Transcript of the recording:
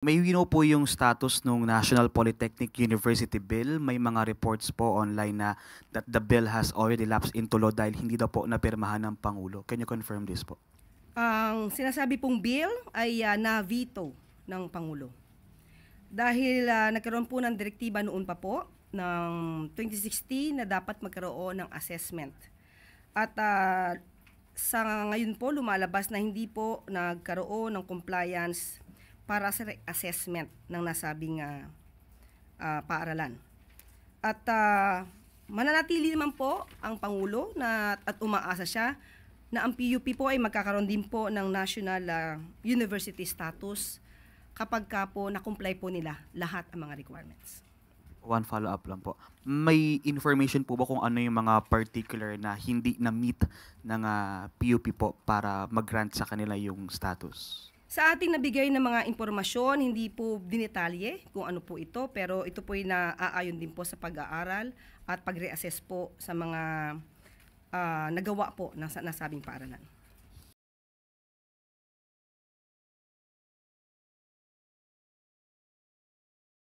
May we know po yung status ng National Polytechnic University Bill. May mga reports po online na that the bill has already lapsed into law dahil hindi daw po napirmahan ng Pangulo. Can you confirm this po? Ang sinasabi pong bill ay na-veto ng Pangulo. Dahil nagkaroon po ng direktiba noon pa po ng 2016 na dapat magkaroon ng assessment. At sa ngayon po lumalabas na hindi po nagkaroon ng compliance para sa assessment ng nasabing paaralan. At mananatili naman po ang Pangulo at umaasa siya na ang PUP po ay magkakaroon din po ng national university status kapag ka po na-comply po nila lahat ang mga requirements. One follow-up lang po. May information po ba kung ano yung mga particular na hindi na-meet ng PUP po para mag-grant sa kanila yung status? Sa ating nabigay ng mga impormasyon, hindi po dinetalye kung ano po ito, pero ito po ay naaayon din po sa pag-aaral at pag-reassess po sa mga nagawa po ng nasabing paaralan.